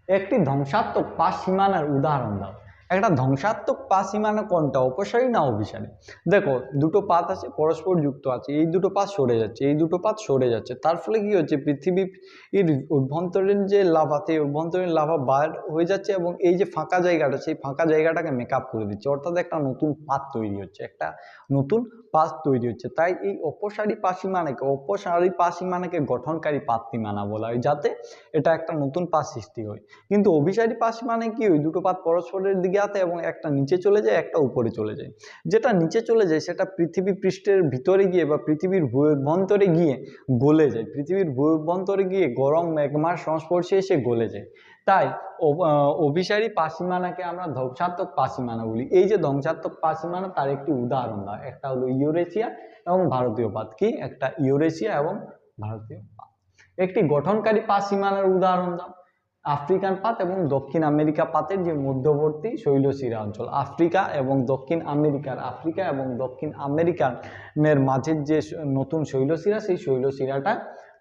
একটি ধ্বংসাত্মক পাশ সীমানার উদাহরণ দাও। একটা ধ্বংসাত্মক পাত সীমানা কোনটা, অপসারী না অভিসারী? দেখো দুটো পাত আছে, পরস্পর যুক্ত আছে, এই দুটো পাত সরে যাচ্ছে, এই দুটো পাত সরে যাচ্ছে, তার ফলে কি হচ্ছে, পৃথিবীর অভ্যন্তরীণ যে লাভা, সেই অভ্যন্তরীণ লাভা বার হয়ে যাচ্ছে এবং এই যে ফাঁকা জায়গাটা, সেই ফাঁকা জায়গাটাকে মেকআপ করে দিচ্ছে, অর্থাৎ একটা নতুন পাত তৈরি হচ্ছে, একটা নতুন পাত তৈরি হচ্ছে। তাই এই অপসারী পাত সীমানাকে গঠনকারী পাত সীমানা বলা হয়, যাতে এটা একটা নতুন পাত সৃষ্টি হয়। কিন্তু অভিসারী পাত সীমানায় কি হয়, দুটো পাত পরস্পরের দিকে আসে এবং একটা নিচে চলে যায়, একটা উপরে চলে যায়। যেটা নিচে চলে যায় সেটা পৃথিবী পৃষ্ঠের ভিতরে গিয়ে বা পৃথিবীর ভূঅভ্যন্তরে গিয়ে গলে যায়, পৃথিবীর ভূঅভ্যন্তরে গিয়ে গরম ম্যাগমার সংস্পর্শে এসে গলে যায়। তাই অভিসারী পাত সীমানাকে আমরা ধ্বংসাত্মক পাত সীমানা বলি। এই যে ধ্বংসাত্মক পাত সীমানা, তার একটি উদাহরণ দাও, একটা হলো ইউরেশিয়া এবং ভারতীয় পাত। কি একটা ইউরেশিয়া এবং ভারতীয় পাত। একটি গঠনকারী পাত সীমানার উদাহরণ দাও। আফ্রিকান পাত এবং দক্ষিণ আমেরিকা পাতের যে মধ্যবর্তী শৈলশিরা অঞ্চল, আফ্রিকা এবং দক্ষিণ আমেরিকার মাঝের যে নতুন শৈলশিরা, সেই শৈলশিরাটা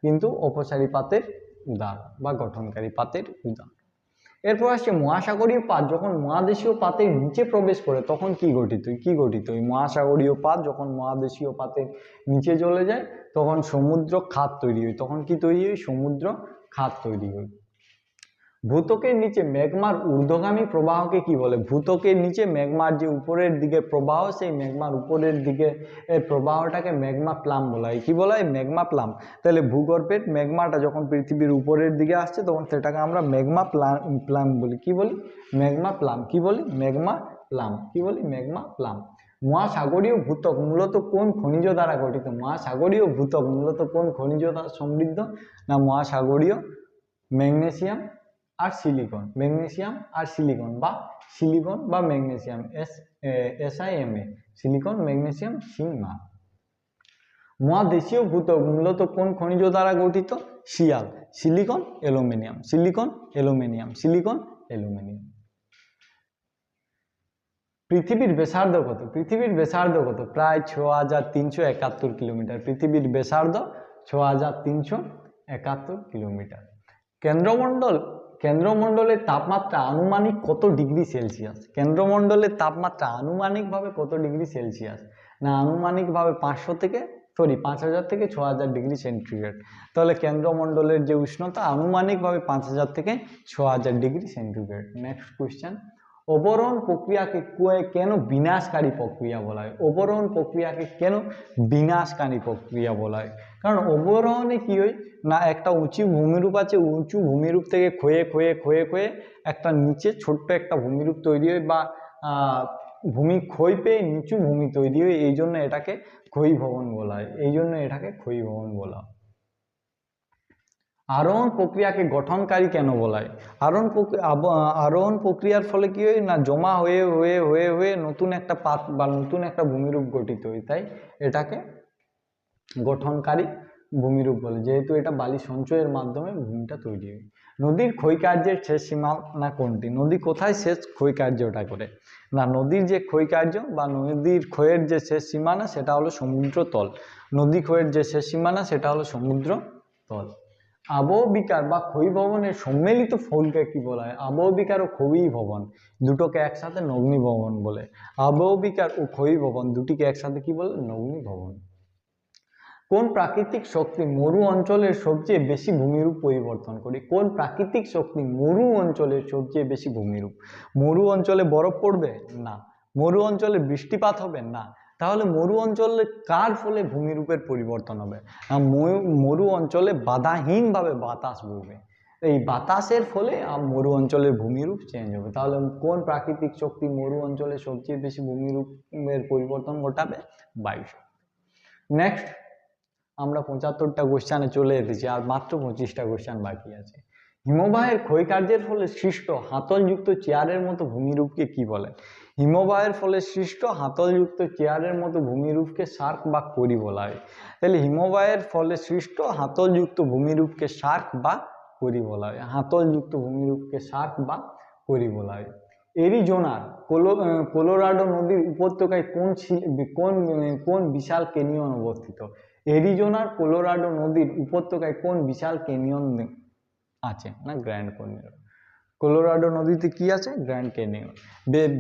কিন্তু অপসারী পাতের উদাহরণ বা গঠনকারী পাতের উদাহরণ। এরপর আসছে মহাসাগরীয় পাত। যখন মহাদেশীয় পাতের নিচে প্রবেশ করে তখন কি গঠিত হয়? মহাসাগরীয় পাত যখন মহাদেশীয় পাতের নিচে চলে যায় তখন সমুদ্র খাত তৈরি হয়। তখন কি তৈরি হয়? সমুদ্র খাত তৈরি হয়। ভূত্বকের নিচে ম্যাগমার ঊর্ধ্বগামী প্রবাহকে কি বলে? ভূত্বকের নিচে ম্যাগমার যে উপরের দিকে প্রবাহ, সেই ম্যাগমার উপরের দিকে প্রবাহটাকে ম্যাগমা প্লাম বলা হয়। কি বলা হয়? Magma plum. তাহলে ভূগর্ভের ম্যাগমাটা যখন পৃথিবীর উপরের দিকে আসছে তখন সেটাকে আমরা ম্যাগমা প্লাম বলি। কি বলি? Magma plum. কি বলি? Magma plum. কি বলি? Magma plum. মহাসাগরীয় ভূত্বক মূলত কোন খনিজ দ্বারা গঠিত? মহাসাগরীয় ভূত্বক মূলত কোন খনিজ দ্বারা সমৃদ্ধ? না মহাসাগরীয় ম্যাগনেসিয়াম আর সিলিকন। ম্যাগনেসিয়াম আর সিলিকন বা সিলিকন বা magnesium, SiMa, silicon magnesium sima. মহাদেশীয় ভূত্বক মূলত কোন খনিজ দ্বারা গঠিত? Sial, silicon, aluminium, silicon, aluminium, silicon, aluminium. পৃথিবীর ব্যাসার্ধ কত? পৃথিবীর ব্যাসার্ধ কত? প্রায় 6371 কিলোমিটার। পৃথিবীর ব্যাসার্ধ 6371 কিলোমিটার। কেন্দ্রমণ্ডলের তাপমাত্রা আনুমানিক কত ডিগ্রি সেলসিয়াস? কেন্দ্রমণ্ডলের তাপমাত্রা আনুমানিকভাবে কত ডিগ্রি সেলসিয়াস? না আনুমানিকভাবে 5000 থেকে 6000 ডিগ্রি সেন্টিগ্রেড। তাহলে কেন্দ্রমণ্ডলের যে উষ্ণতা আনুমানিকভাবে 5000 থেকে 6000 ডিগ্রি সেন্টিগ্রেড। নেক্সট কোয়েশ্চেন, অবরোহণ প্রক্রিয়াকে কেন বিনাশকারী প্রক্রিয়া বলা হয়? অবরোহণ প্রক্রিয়াকে কেন বিনাশকারী প্রক্রিয়া বলা হয়? কারণ অবরোহণে কি হয় না, একটা উঁচু ভূমিরূপ আছে, উঁচু ভূমিরূপ থেকে ক্ষয়ে ক্ষয়ে ক্ষয়ে ক্ষয়ে একটা নিচে ছোট্ট একটা ভূমিরূপ তৈরি হয় বা ভূমি ক্ষয় পেয়ে নিচু ভূমি তৈরি হয়, এই জন্য এটাকে ক্ষয়ীভবন বলা হয়। এই জন্য এটাকে ক্ষয়ীভবন বলা হয়। আরোহণ প্রক্রিয়াকে গঠনকারী কেন বলা হয়? আরোহণ প্রক্রিয়ার ফলে কি হয় না, জমা হয়ে হয়ে হয়ে হয়ে নতুন একটা পাত বা নতুন একটা ভূমিরূপ গঠিত হয়, তাই এটাকে গঠনকারী ভূমিরূপ বলে, যেহেতু এটা বালি সঞ্চয়ের মাধ্যমে ভূমিটা তৈরি হয়। নদীর ক্ষয়কার্যের শেষ সীমানা কোনটি? নদী কোথায় শেষ ক্ষয়কার্যটা করে? না নদীর যে ক্ষয়কার্য বা নদীর ক্ষয়ের যে শেষ সীমানা সেটা হলো সমুদ্রতল। নদী ক্ষয়ের যে শেষ সীমানা সেটা হলো সমুদ্রতল। আবহবিকার বা ক্ষয়ীভবনের সম্মিলিত ফলকে কি বলা হয়? আবহবিকার ও ক্ষয়ীভবন দুটোকে একসাথে নগ্নীভবন বলে। আবহবিকার ও ক্ষয়ীভবন দুটিকে একসাথে কি বলে? নগ্নীভবন। কোন প্রাকৃতিক শক্তি মরু অঞ্চলের সবচেয়ে বেশি ভূমিরূপ পরিবর্তন করে? কোন প্রাকৃতিক শক্তি মরু অঞ্চলের সবচেয়ে বেশি ভূমিরূপ? মরু অঞ্চলে বরফ পড়বে না। মরু অঞ্চলে বৃষ্টিপাত হবে না। তাহলে মরু অঞ্চলে কার ফলে ভূমিরূপের পরিবর্তন হবে? মরু অঞ্চলে বাধাহীনভাবে বাতাস বইবে, এই বাতাসের ফলে মরু অঞ্চলের ভূমিরূপ চেঞ্জ হবে। তাহলে কোন প্রাকৃতিক শক্তি মরু অঞ্চলে সবচেয়ে বেশি ভূমিরূপের পরিবর্তন ঘটাবে? বায়ু শক্তি। নেক্সট, আমরা 75টা কোশ্চেনে চলে এসেছি, আর মাত্র 25টা কোশ্চেন বাকি আছে। হিমবাহের ক্ষয়কার্যের ফলে সৃষ্ট হাতলযুক্ত চেয়ারের মতো ভূমিরূপকে কি বলে? হিমবাহের ফলে সৃষ্ট হাতলযুক্ত চেয়ারের মতো ভূমিরূপকে শার্ক বা করি বলা হয়। তাহলে হিমবাহের ফলে সৃষ্ট হাতলযুক্ত ভূমিরূপকে শার্ক বা করি বলা হয়। হাতলযুক্ত ভূমিরূপকে শার্ক বা করি বলা হয়। এরিজোনার কলোরাডো নদীর উপত্যকায় কোন বিশাল ক্যানিয়ন অবস্থিত? এরিজোনার কলোরাডো নদীর উপত্যকায় কোন বিশাল ক্যানিয়ন আছে? না গ্র্যান্ড ক্যানিয়ন। কলোরাডো নদীতে কি আছে? Grand canyon.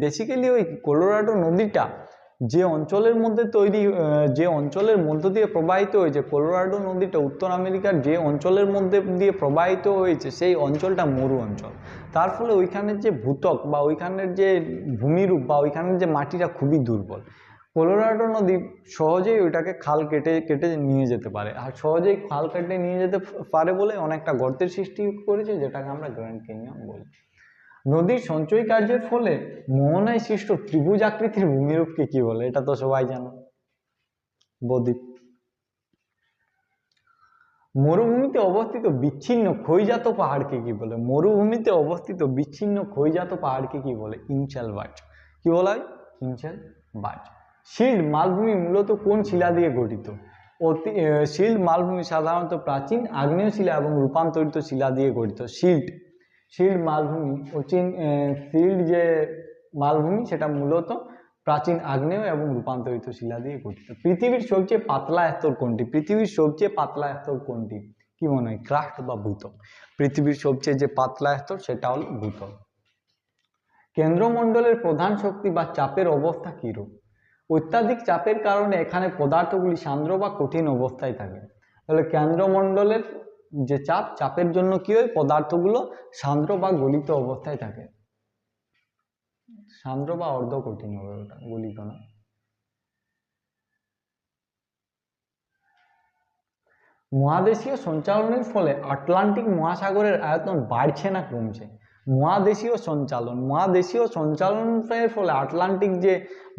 বেসিক্যালি ওই কলোরাডো নদীটা যে অঞ্চলের মধ্যে যে অঞ্চলের মধ্য দিয়ে প্রবাহিত হয়েছে, কলোরাডো নদীটা উত্তর আমেরিকার যে অঞ্চলের মধ্যে দিয়ে প্রবাহিত হয়েছে সেই অঞ্চলটা মরু অঞ্চল। তার ফলে ওইখানের যে ভূত্বক বা ওইখানের যে ভূমিরূপ বা ওইখানের যে মাটিটা খুবই দুর্বল। কলোরাডো নদী সহজেই ওইটাকে খাল কেটে কেটে নিয়ে যেতে পারে, আর সহজেই খাল কেটে নিয়ে যেতে পারে বলে অনেকটা গর্তের সৃষ্টি করেছে, যেটাকে আমরা গ্র্যান্ড ক্যানিয়ন বলি। নদীর সঞ্চয় কার্যের ফলে মোহনায় সৃষ্ট ত্রিভুজ আকৃতির ভূমিরূপকে কি বলে? এটা তো সবাই জানো, বদ্বীপ। মরুভূমিতে অবস্থিত বিচ্ছিন্ন ক্ষয়জাত পাহাড়কে কি বলে? মরুভূমিতে অবস্থিত বিচ্ছিন্ন ক্ষয়জাত পাহাড়কে কি বলে? ইনচাল বার্জ। কি বলা হয়? ইনচাল বার্জ। শিল্ড মালভূমি মূলত কোন শিলা দিয়ে গঠিত? শিল্ড মালভূমি সাধারণত প্রাচীন আগ্নেয় শিলা এবং রূপান্তরিত শিলা দিয়ে গঠিত। শিল্ড মালভূমি শিল্ড যে মালভূমি সেটা মূলত প্রাচীন আগ্নেয় এবং রূপান্তরিত শিলা দিয়ে গঠিত। পৃথিবীর সবচেয়ে পাতলা স্তর কোনটি? পৃথিবীর সবচেয়ে পাতলা স্তর কোনটি? কি মনে হয়, ক্রাস্ট বা ভূত্বক? পৃথিবীর সবচেয়ে যে পাতলা স্তর সেটা হল ভূত্বক। কেন্দ্রমণ্ডলের প্রধান শক্তি বা চাপের অবস্থা কিরূপ? অত্যাধিক চাপের কারণে এখানে পদার্থগুলি সান্দ্র বা কঠিন অবস্থায় থাকে। তাহলে কেন্দ্রমণ্ডলের যে চাপের জন্য কি হয়? পদার্থগুলো সান্দ্র বা গলিত অবস্থায় থাকে। সান্দ্র বা অর্ধ কঠিন হবে, ওটা গলিত না। মহাদেশীয় সঞ্চালনের ফলে আটলান্টিক মহাসাগরের আয়তন বাড়ছে না কমছে? মহাদেশীয় সঞ্চালনের ফলে আটলান্টিক যে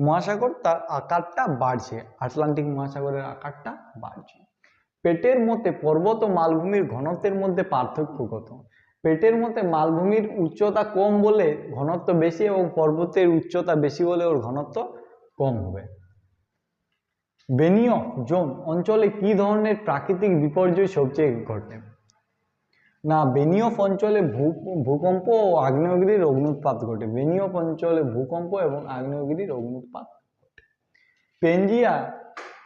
মহাসাগর তার আকারটা বাড়ছে, আটলান্টিক মহাসাগরের আকারটা বাড়ছে। পেটের মতে পর্বত ও মালভূমির ঘনত্বের মধ্যে পার্থক্য কত? পেটের মতে মালভূমির উচ্চতা কম বলে ঘনত্ব বেশি, এবং পর্বতের উচ্চতা বেশি বলে ওর ঘনত্ব কম হবে। বেনিয়ফ জোন অঞ্চলে কি ধরনের প্রাকৃতিক বিপর্যয় সবচেয়ে ঘটে? না, বেনিয়ফ অঞ্চলে ভূকম্প ও আগ্নেয়গিরির অগ্নুৎপাত ঘটে। বেনিয়ফ অঞ্চলে ভূকম্প এবং আগ্নেয়গিরির অগ্নুৎপাত ঘটে। পেনজিয়া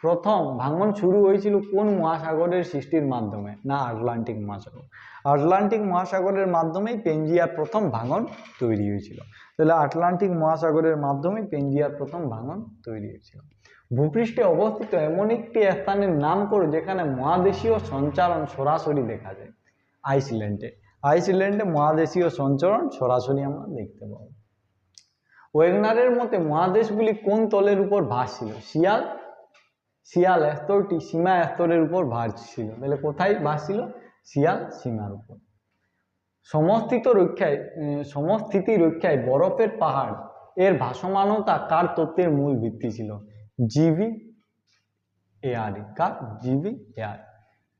প্রথম ভাঙন শুরু হয়েছিল কোন মহাসাগরের সৃষ্টির মাধ্যমে? না, আটলান্টিক মহাসাগর। আটলান্টিক মহাসাগরের মাধ্যমেই পেনজিয়ার প্রথম ভাঙন তৈরি হয়েছিল। তাহলে আটলান্টিক মহাসাগরের মাধ্যমেই পেনজিয়ার প্রথম ভাঙন তৈরি হয়েছিল। ভূপৃষ্ঠে অবস্থিত এমন একটি স্থানের নাম করো যেখানে মহাদেশীয় সঞ্চালন সরাসরি দেখা যায়। আইসল্যান্ডে মহাদেশীয় সঞ্চালন সরাসরি আমরা দেখতে পাবো। ওয়েগনারের মতে মহাদেশগুলি কোন তলের উপর ভাসছিল? শিয়াল স্তরটি সীমা স্তরের উপর ভাসছিল। তাহলে কোথায় ভাসছিল? শিয়াল সীমার উপর। সমস্থিতি রক্ষায় বরফের পাহাড় এর ভাসমানতা কার তত্ত্বের মূল ভিত্তি ছিল? জিভিএআরই। কার? জিভিএআর।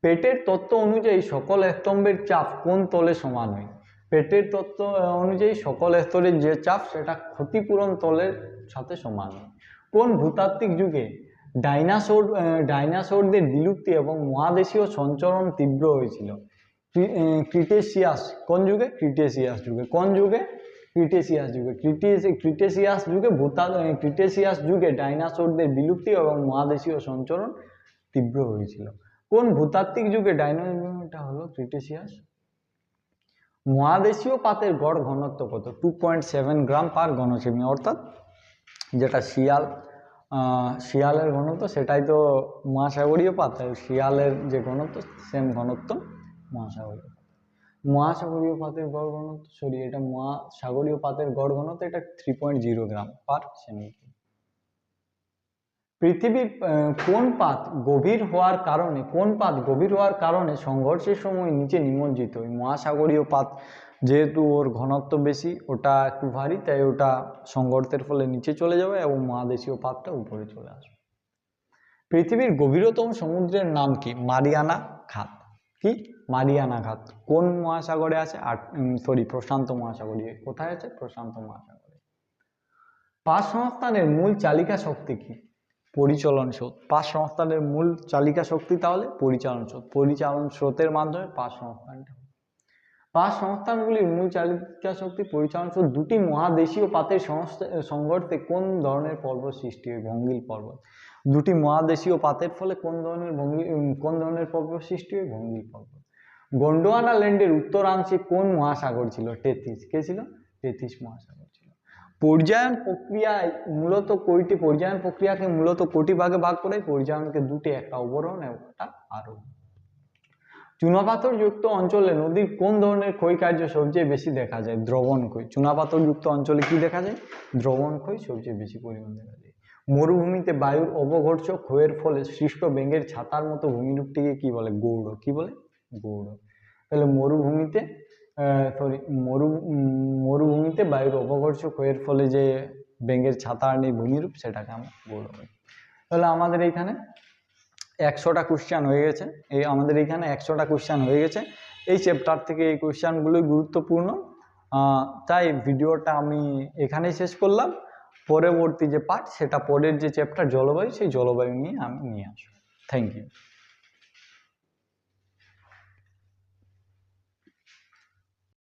পেটের তত্ত্ব অনুযায়ী সকল স্তম্ভের চাপ কোন তলে সমান হয়? পেটের তত্ত্ব অনুযায়ী সকল স্তরের যে চাপ সেটা ক্ষতিপূরণ তলের সাথে সমান হয়। কোন ভূতাত্ত্বিক যুগে ডাইনোসরদের বিলুপ্তি এবং মহাদেশীয় সঞ্চরণ তীব্র হয়েছিল? ক্রিটেসিয়াস। কোন যুগে? ক্রিটেসিয়াস যুগে। কোন যুগে? ক্রিটেসিয়াস যুগে। ক্রিটেসিয়াস যুগে ডাইনোসরদের বিলুপ্তি এবং মহাদেশীয় সঞ্চরণ তীব্র হয়েছিল। কোন ভূতাত্ত্বিক যুগে এটা হলো ক্রিটেসিয়াস। মহাদেশীয় পাতের গড় ঘনত্ব কত? 2.7 গ্রাম পার ঘনসেমি, অর্থাৎ যেটা শিয়ালের ঘনত্ব সেটাই তো মহাসাগরীয় পাত, শিয়ালের যে ঘনত্ব সেম ঘনত্ব মহাসাগরীয় পাতের গড় ঘনত্ব, এটা মহাসাগরীয় পাতের গড় ঘনত্ব, এটা 3.0 গ্রাম পার সেমি। পৃথিবীর কোন পাত গভীর হওয়ার কারণে সংঘর্ষের সময় নিচে নিমজ্জিত হয়? মহাসাগরীয় পাত যেহেতু ওর ঘনত্ব বেশি, ওটা একটু ভারী, তাই ওটা সংঘর্ষের ফলে নিচে চলে যাবে এবং মহাদেশীয় পাতটা উপরে চলে আসবে। পৃথিবীর গভীরতম সমুদ্রের নাম কি? মারিয়ানা খাত। কি? মারিয়ানা খাত। কোন মহাসাগরে আছে? প্রশান্ত মহাসাগরে। কোথায় আছে? প্রশান্ত মহাসাগরে। পাঁচ সংস্থানের মূল চালিকা শক্তি কি? পরিচলন স্রোত। পাঁচ সংস্থানের মূল চালিকা শক্তি তাহলে পরিচালন স্রোত। পরিচালন স্রোতের মাধ্যমে পাঁচ সংস্থানগুলির মূল চালিকা শক্তি পরিচালন স্রোত। দুটি মহাদেশীয় পাতের সংঘর্ষে কোন ধরনের পর্বত সৃষ্টি হয়? ভঙ্গিল পর্বত। দুটি মহাদেশীয় পাতের ফলে কোন ধরনের পর্বত সৃষ্টি হয়? ভঙ্গিল পর্বত। গন্ডোয়ানা ল্যান্ডের উত্তরাংশে কোন মহাসাগর ছিল? টেথিস। কে ছিল? টেথিস মহাসাগর ছিল। পর্যায়ন প্রক্রিয়ায় মূলত পর্যায়ন প্রক্রিয়াকে মূলত কোটি ভাগে ভাগ করে? পর্যায়নকে দুটি, একটা অবরোহণ এবং একটা আরোহণ। চুনাপাথর যুক্ত অঞ্চলে নদীর কোন ধরনের ক্ষয়কার্য সবচেয়ে বেশি দেখা যায়? দ্রবণ ক্ষয়। চুনাপাথর যুক্ত অঞ্চলে কি দেখা যায়? দ্রবণ ক্ষয় সবচেয়ে বেশি পরিমাণ দেখা যায়। মরুভূমিতে বায়ুর অবঘর্ষ ক্ষয়ের ফলে সৃষ্ট বেঙ্গের ছাতার মতো ভূমিরূপটিকে কি বলে? গৌড়। কি বলে? গৌড়। তাহলে মরুভূমিতে বায়ুর অবঘর্ষ ক্ষয়ের ফলে যে বেঙ্গের ছাতার নেই ভূমিরূপ, সেটাকে আমরা গৌড় বলি। তাহলে আমাদের এইখানে 100টা কোশ্চেন হয়ে গেছে। আমাদের এইখানে 100টা কোশ্চেন হয়ে গেছে। এই চ্যাপ্টার থেকে এই কোশ্চেনগুলোই গুরুত্বপূর্ণ। তাই ভিডিওটা আমি এখানেই শেষ করলাম। পরবর্তী যে পার্ট, সেটা পরের যে চ্যাপ্টার জলবায়ু, সেই জলবায়ু নিয়ে আমি নিয়ে আসবো। Thank you.